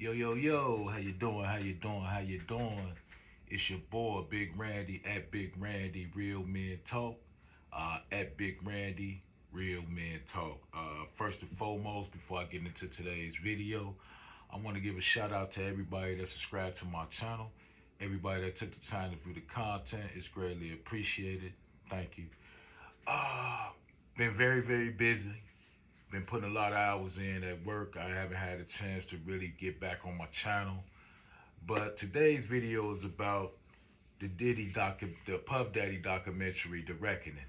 Yo, yo, yo, how you doing? How you doing? How you doing? It's your boy, Big Randy, at Big Randy, Real Men Talk. At Big Randy, Real Men Talk. First and foremost, before I get into today's video, I want to give a shout out to everybody that subscribed to my channel. Everybody that took the time to view the content is greatly appreciated. Thank you. Uh, Been very, very busy. Been putting a lot of hours in at work. I haven't had a chance to really get back on my channel. But today's video is about the Puff Daddy documentary, The Reckoning.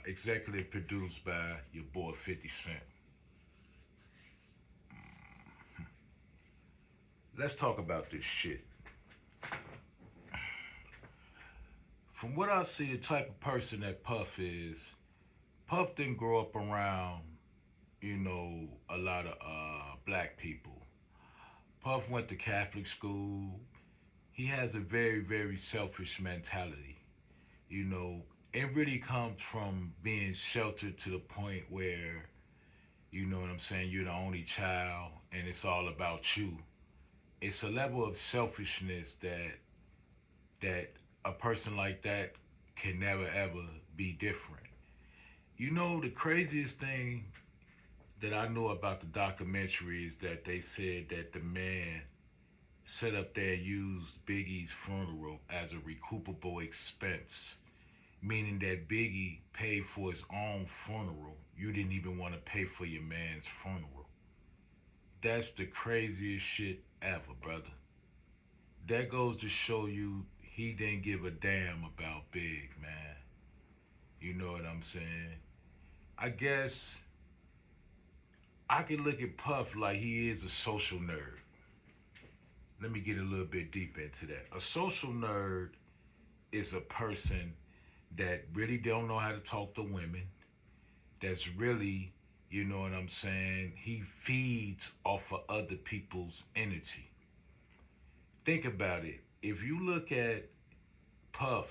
Executive produced by your boy 50 Cent. Let's talk about this shit. From what I see, the type of person that Puff is, Puff didn't grow up around, a lot of black people. Puff went to Catholic school. He has a very, very selfish mentality. You know, it really comes from being sheltered to the point where, you know what I'm saying, you're the only child and it's all about you. It's a level of selfishness that a person like that can never ever be different. You know, the craziest thing that I know about the documentary is that they said that the man set up there and used Biggie's funeral as a recoupable expense, meaning that Biggie paid for his own funeral. You didn't even want to pay for your man's funeral. That's the craziest shit ever, brother. That goes to show you he didn't give a damn about Big, man. You know what I'm saying? I guess I could look at Puff like he is a social nerd. Let me get a little bit deep into that. A social nerd is a person that really don't know how to talk to women. That's really, you know what I'm saying? He feeds off of other people's energy. Think about it. If you look at Puff,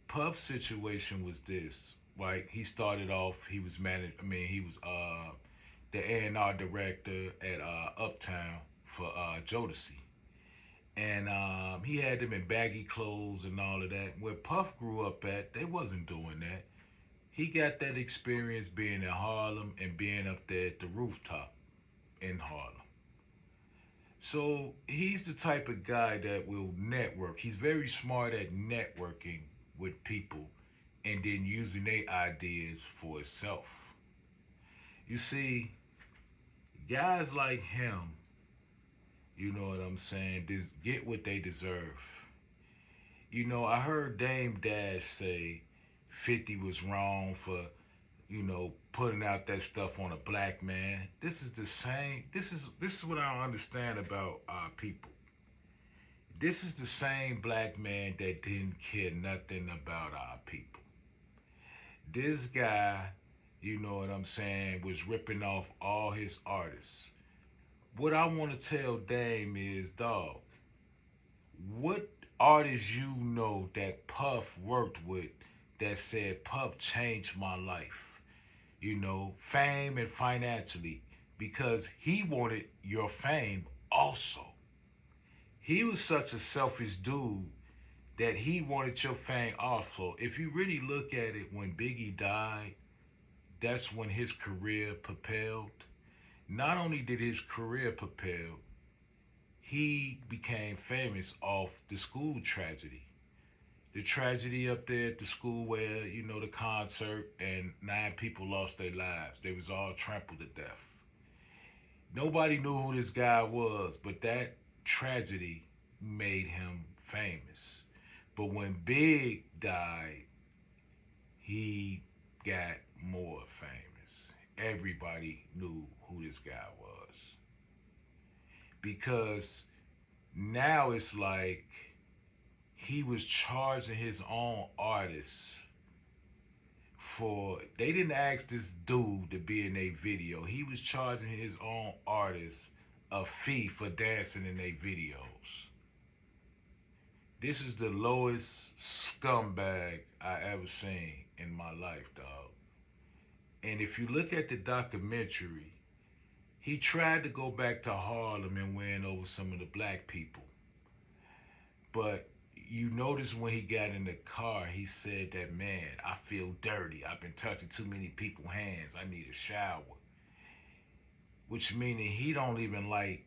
Puff's situation was this, right? He started off, he was managed, he was the A&R director at Uptown for Jodeci. And he had them in baggy clothes and all of that. Where Puff grew up at, they wasn't doing that. He got that experience being in Harlem and being up there at the rooftop in Harlem. So he's the type of guy that will network. He's very smart at networking with people and then using their ideas for himself. You see, guys like him, you know what I'm saying, get what they deserve. You know, I heard Dame Dash say 50 was wrong for, putting out that stuff on a black man. This is the same. This is what I don't understand about our people. This is the same black man that didn't care nothing about our people. This guy, you know what I'm saying, was ripping off all his artists. What I want to tell Dame is, dog, what artists you know that Puff worked with that said Puff changed my life? You know, fame and financially, because he wanted your fame also. He was such a selfish dude that he wanted your fame also. If you really look at it, when Biggie died, that's when his career propelled. Not only did his career propel, he became famous off the school tragedy. The tragedy up there at the school where, the concert and 9 people lost their lives. They was all trampled to death. Nobody knew who this guy was, but that tragedy made him famous. But when Big died, he got more famous. Everybody knew who this guy was. Because now it's like he was charging his own artists they didn't ask this dude to be in a video. He was charging his own artists a fee for dancing in their videos. This is the lowest scumbag I ever seen in my life, dog. And if you look at the documentary, He tried to go back to Harlem and win over some of the black people. But you notice when he got in the car, he said that, man, I feel dirty. I've been touching too many people's hands. I need a shower. Which meaning he don't even like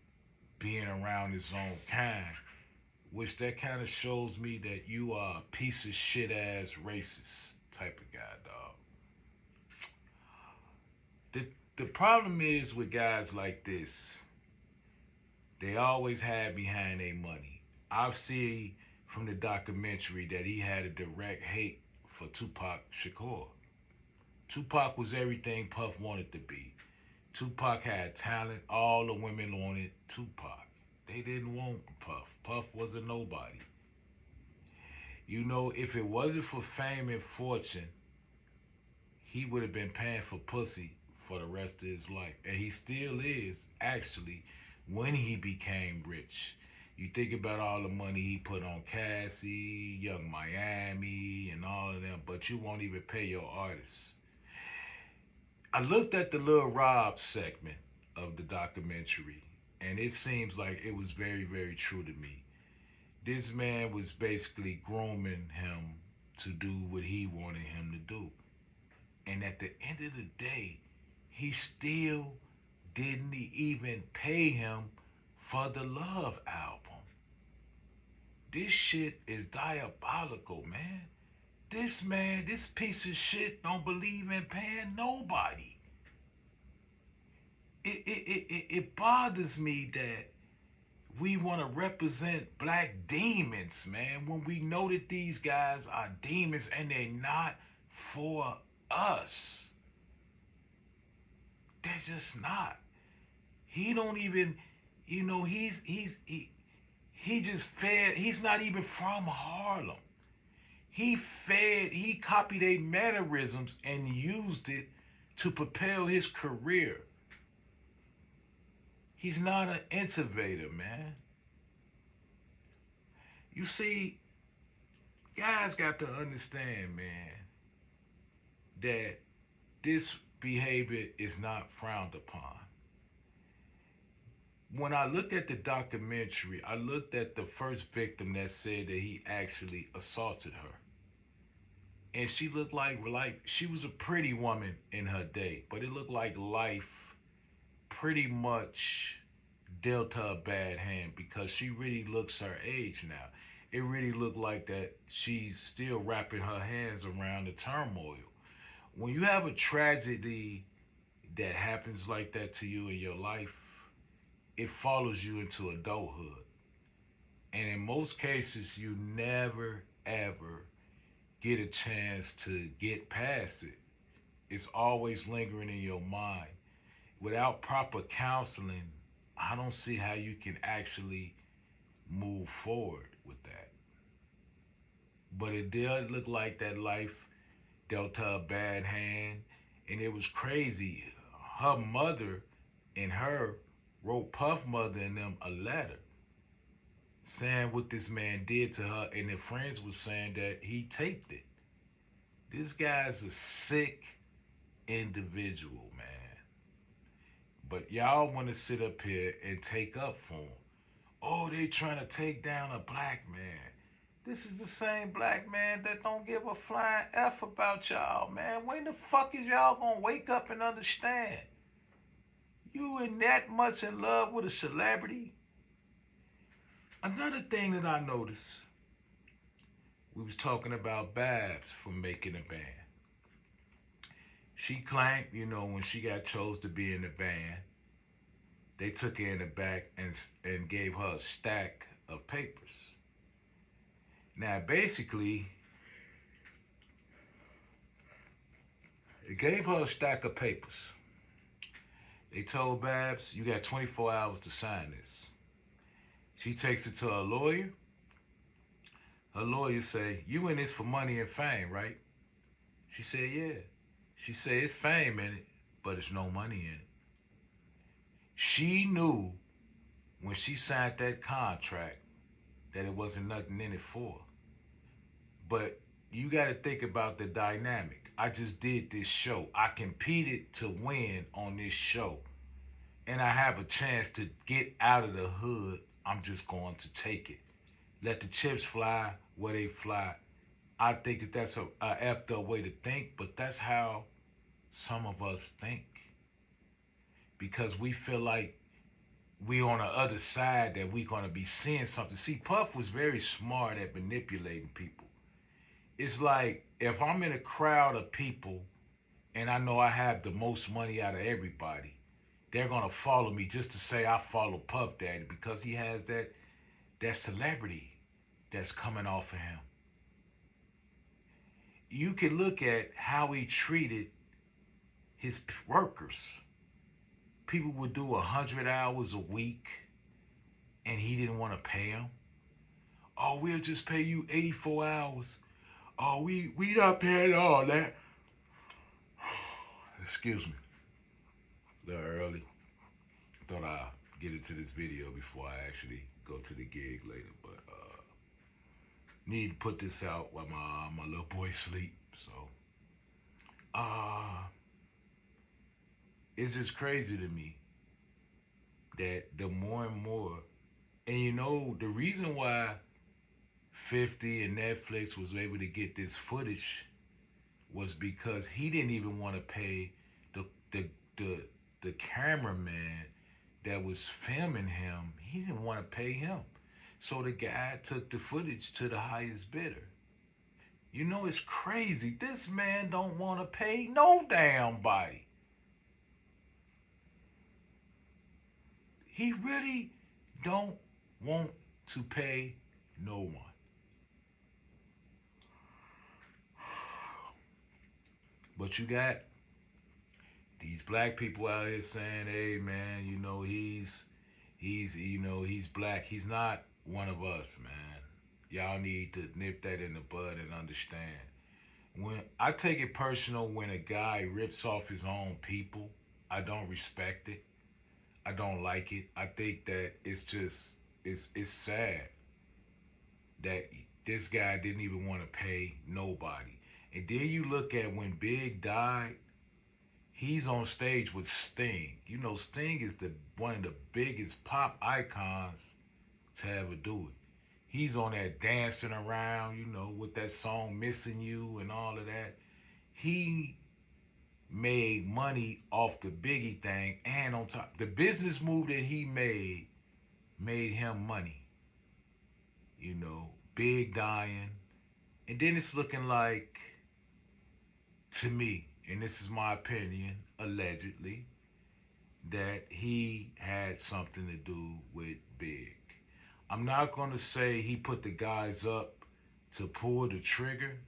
being around his own kind. Which that kind of shows me that you are a piece of shit ass racist type of guy, dog. The problem is with guys like this, they always hide behind their money. I've seen from the documentary that he had a direct hate for Tupac Shakur. Tupac was everything Puff wanted to be. Tupac had talent. All the women wanted Tupac. They didn't want Puff. Puff was a nobody. You know, if it wasn't for fame and fortune, he would have been paying for pussy for the rest of his life. And he still is, actually, when he became rich. You think about all the money he put on Cassie, Young Miami, and all of them, but you won't even pay your artists. I looked at the Lil Rob segment of the documentary, and it seems like it was very, very true to me. This man was basically grooming him to do what he wanted him to do. And at the end of the day, he still didn't even pay him for the Love album. This shit is diabolical, man. This man, this piece of shit don't believe in paying nobody. It bothers me that we want to represent black demons, man, when we know that these guys are demons and they're not for us. They're just not. He don't even, he just fed. He's not even from Harlem. He copied their mannerisms and used it to propel his career. He's not an innovator, man. You see, guys got to understand, man, that this behavior is not frowned upon. When I looked at the documentary, I looked at the first victim that said that he actually assaulted her. And she looked like she was a pretty woman in her day, but it looked like life pretty much dealt her a bad hand because she really looks her age now. It really looked like that she's still wrapping her hands around the turmoil. When you have a tragedy that happens like that to you in your life, it follows you into adulthood. And in most cases, you never, ever get a chance to get past it. It's always lingering in your mind. Without proper counseling, I don't see how you can actually move forward with that. But it did look like that life dealt her a bad hand, and it was crazy. Her mother and her wrote Puff Mother and them a letter saying what this man did to her, and their friends was saying that he taped it. This guy's a sick individual, man. But y'all want to sit up here and take up for him. Oh, they trying to take down a black man. This is the same black man that don't give a flying F about y'all, man. When the fuck is y'all gonna wake up and understand? You in that much in love with a celebrity? Another thing that I noticed, we was talking about Babs from making a band. She claimed, when she got chose to be in the band, they took her in the back and gave her a stack of papers. Now, basically, it gave her a stack of papers. They told Babs, you got 24 hours to sign this. She takes it to her lawyer. Her lawyer say, you in this for money and fame, right? She said, yeah. She said, it's fame in it, but it's no money in it. She knew when she signed that contract that it wasn't nothing in it for. But you got to think about the dynamic. I just did this show. I competed to win on this show. and I have a chance to get out of the hood, I'm just going to take it. Let the chips fly where they fly. I think that that's a effed up way to think, but that's how some of us think because we feel like we on the other side that we gonna be seeing something. See, Puff was very smart at manipulating people. It's like if I'm in a crowd of people and I know I have the most money out of everybody, they're gonna follow me just to say I follow Puff Daddy because he has that celebrity that's coming off of him. You can look at how he treated his workers. People would do 100 hours a week, and he didn't want to pay them. Oh, we'll just pay you 84 hours. Oh, we not paying all that. Excuse me, a little early. Thought I'd get into this video before I actually go to the gig later, but need to put this out while my little boy sleep. So uh it's just crazy to me that the more and more, and you know the reason why 50 and Netflix was able to get this footage was because he didn't even want to pay the the the the cameraman that was filming him. He didn't want to pay him. So the guy took the footage to the highest bidder. You know it's crazy. This man don't want to pay no damn body. He really don't want to pay no one. But you got these black people out here saying, "Hey man, you know he's black. He's not one of us, man. Y'all need to nip that in the bud and understand." When I take it personal when a guy rips off his own people, I don't respect it. I don't like it. I think that it's sad that this guy didn't even want to pay nobody. And then you look at when Big died, he's on stage with Sting. You know, Sting is the one of the biggest pop icons to ever do it. He's on there dancing around, you know, with that song Missing You and all of that. He made money off the Biggie thing, and on top, the business move that he made him money. You know, Big dying. And then it's looking like, to me, and this is my opinion, allegedly, that he had something to do with Big. I'm not going to say he put the guys up to pull the trigger,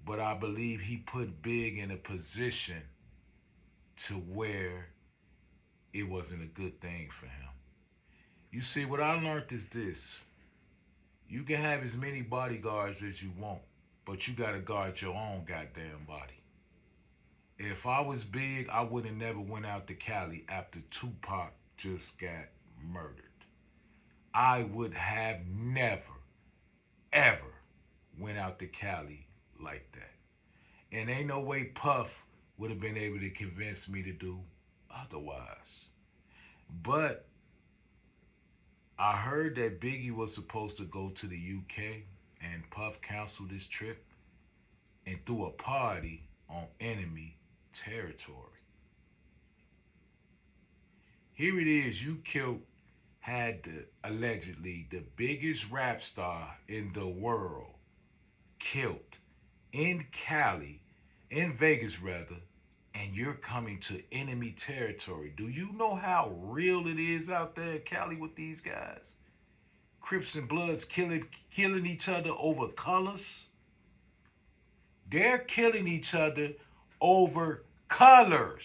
but I believe he put Big in a position to where it wasn't a good thing for him. You see, what I learned is this: you can have as many bodyguards as you want, but you got to guard your own goddamn body. If I was Big, I would have never went out to Cali after Tupac just got murdered. I would have never, ever went out to Cali like that. And ain't no way Puff would have been able to convince me to do otherwise. But I heard that Biggie was supposed to go to the UK and Puff canceled his trip and threw a party on enemy territory. Here it is, you killed, had allegedly the biggest rap star in the world killed in Cali, in Vegas rather, and you're coming to enemy territory. Do you know how real it is out there in Cali with these guys? Crips and Bloods killing each other over colors. They're killing each other over colors.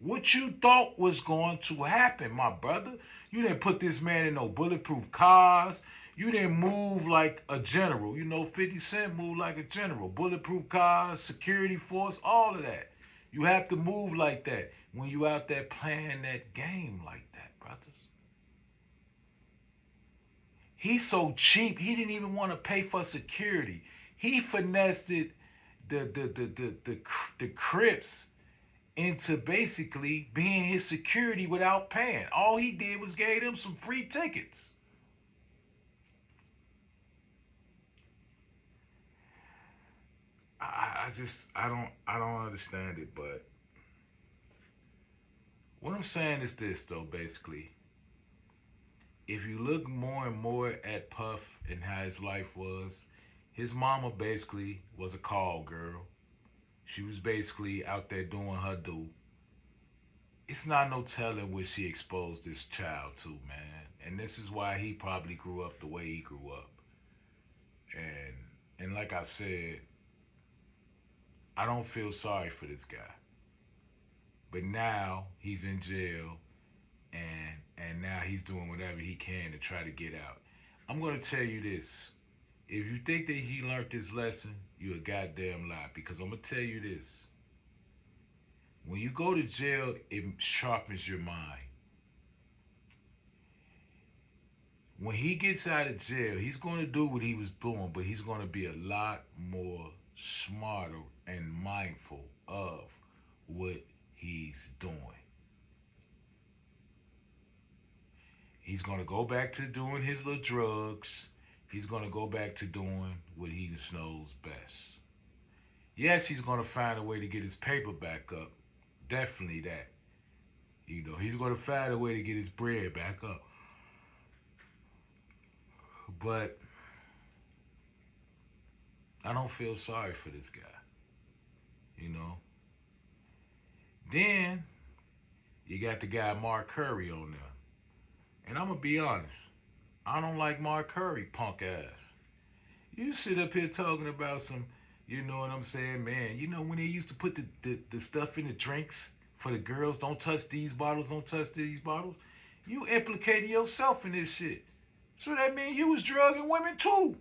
What you thought was going to happen, my brother? You didn't put this man in no bulletproof cars. You didn't move like a general. You know, 50 Cent moved like a general. Bulletproof cars, security force, all of that. You have to move like that when you out there playing that game like that, brothers. He's so cheap, he didn't even want to pay for security. He finessed it, the Crips into basically being his security without paying. All he did was gave them some free tickets. I don't understand it. But what I'm saying is this though, basically, if you look more and more at Puff and how his life was, his mama basically was a call girl. She was basically out there doing her due. It's not no telling what she exposed this child to, man. And this is why he probably grew up the way he grew up. And like I said, I don't feel sorry for this guy. But now he's in jail, and now he's doing whatever he can to try to get out. I'm gonna tell you this. If you think that he learned this lesson, you're a goddamn lie. Because I'm gonna tell you this. When you go to jail, it sharpens your mind. When he gets out of jail, he's going to do what he was doing, but he's going to be a lot more smarter and mindful of what he's doing. He's going to go back to doing his little drugs. He's going to go back to doing what he just knows best. Yes, he's going to find a way to get his paper back up. Definitely that. He's going to find a way to get his bread back up. But I don't feel sorry for this guy. You know. Then you got the guy Mark Curry on there. And I'm gonna be honest, I don't like Mark Curry, punk ass. You sit up here talking about some, you know what I'm saying, man. You know when they used to put the stuff in the drinks for the girls, don't touch these bottles, don't touch these bottles. You implicated yourself in this shit. So that means you was drugging women too.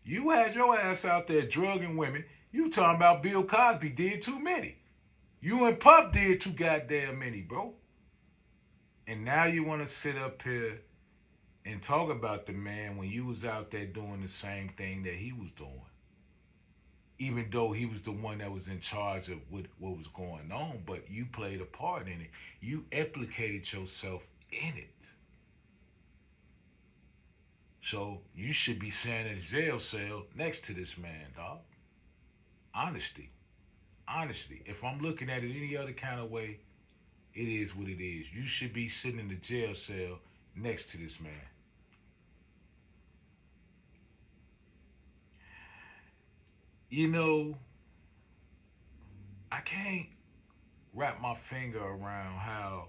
You had your ass out there drugging women. You talking about Bill Cosby did too many. You and Puff did too goddamn many, bro. And now you want to sit up here and talk about the man when you was out there doing the same thing that he was doing. Even though he was the one that was in charge of what was going on, but you played a part in it. You implicated yourself in it. So you should be sitting in a jail cell next to this man, dog. Honesty. Honestly. If I'm looking at it any other kind of way, it is what it is. You should be sitting in the jail cell next to this man. You know, I can't wrap my finger around how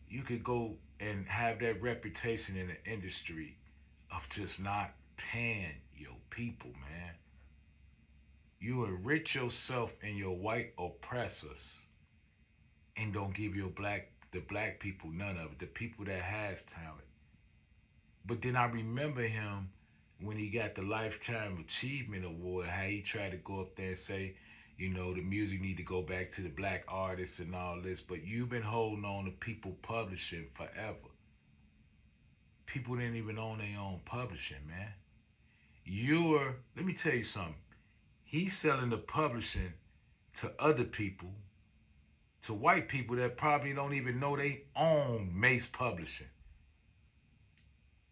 you could go and have that reputation in the industry of just not paying your people, man. You enrich yourself and your white oppressors and don't give the black people none of it, the people that has talent. But then I remember him when he got the Lifetime Achievement Award, how he tried to go up there and say, the music need to go back to the black artists and all this. But you've been holding on to people publishing forever. People didn't even own their own publishing, man. Let me tell you something. He's selling the publishing to other people, to white people that probably don't even know they own Mace Publishing.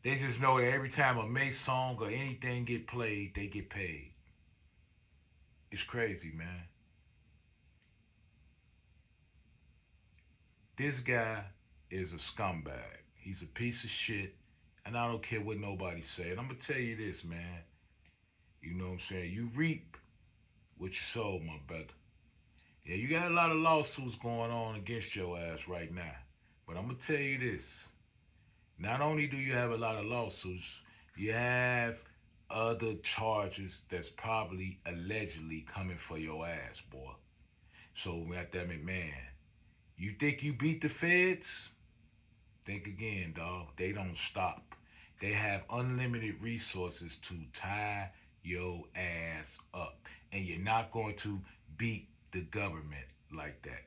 They just know that every time a Mace song or anything get played, they get paid. It's crazy, man. This guy is a scumbag. He's a piece of shit, and I don't care what nobody say. And I'm gonna tell you this, man. You know what I'm saying? You reap what you sow, my brother. Yeah, you got a lot of lawsuits going on against your ass right now. But I'm gonna tell you this. Not only do you have a lot of lawsuits, you have other charges that's probably allegedly coming for your ass, boy. So, goddammit, man, you think you beat the feds? Think again, dog. They don't stop. They have unlimited resources to tie your ass up. And you're not going to beat the government like that.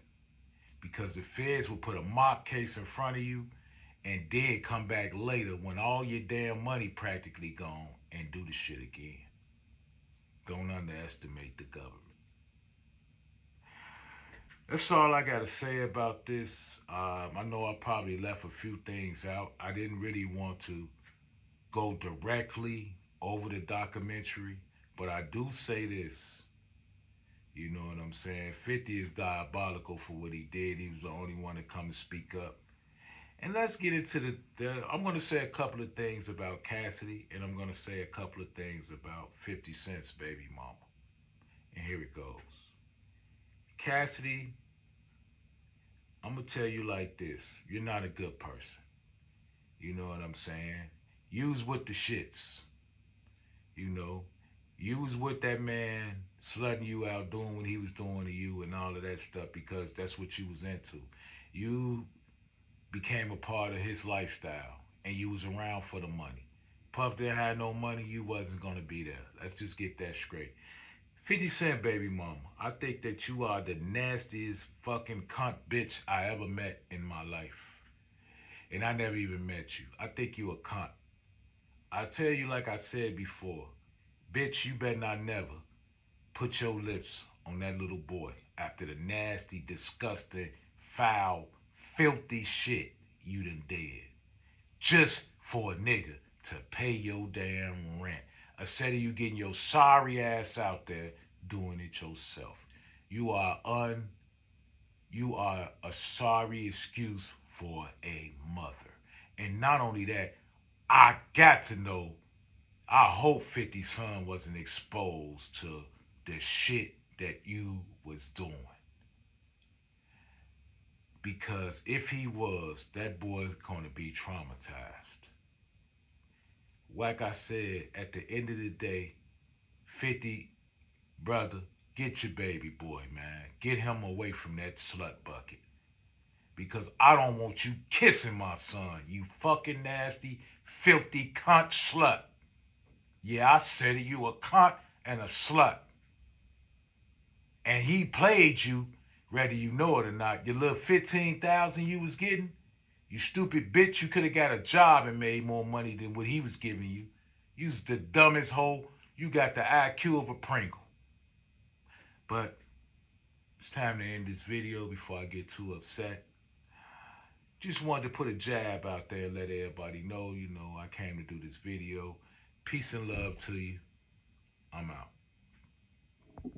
Because the feds will put a mock case in front of you and then come back later when all your damn money practically gone and do the shit again. Don't underestimate the government. That's all I got to say about this. I know I probably left a few things out. I didn't really want to go directly over the documentary, but I do say this. You know what I'm saying? 50 is diabolical for what he did. He was the only one to come and speak up. And let's get into I'm going to say a couple of things about Cassidy, and I'm going to say a couple of things about 50 Cent's baby mama. And here it goes. Cassidy, I'm going to tell you like this. You're not a good person. You know what I'm saying? Use with the shits. You know, you was with that man, slutting you out, doing what he was doing to you, and all of that stuff because that's what you was into. You became a part of his lifestyle, and you was around for the money. Puff didn't have no money, you wasn't gonna be there. Let's just get that straight. 50 Cent, baby mama, I think that you are the nastiest fucking cunt bitch I ever met in my life. And I never even met you. I think you a cunt. I tell you like I said before, bitch, you better not never put your lips on that little boy after the nasty, disgusting, foul, filthy shit you done did. Just for a nigga to pay your damn rent. Instead of you getting your sorry ass out there doing it yourself. You are you are a sorry excuse for a mother. And not only that, I got to know, I hope 50 Son wasn't exposed to the shit that you was doing. Because if he was, that boy's gonna be traumatized. Like I said, at the end of the day, 50, brother, get your baby boy, man. Get him away from that slut bucket. Because I don't want you kissing my son, you fucking nasty, filthy cunt slut. Yeah, I said it, you a cunt and a slut. And he played you, whether you know it or not. Your little 15,000 you was getting, you stupid bitch, you could have got a job and made more money than what he was giving you. You's the dumbest hoe. You got the IQ of a Pringle. But it's time to end this video before I get too upset. Just wanted to put a jab out there and let everybody know, I came to do this video. Peace and love to you. I'm out.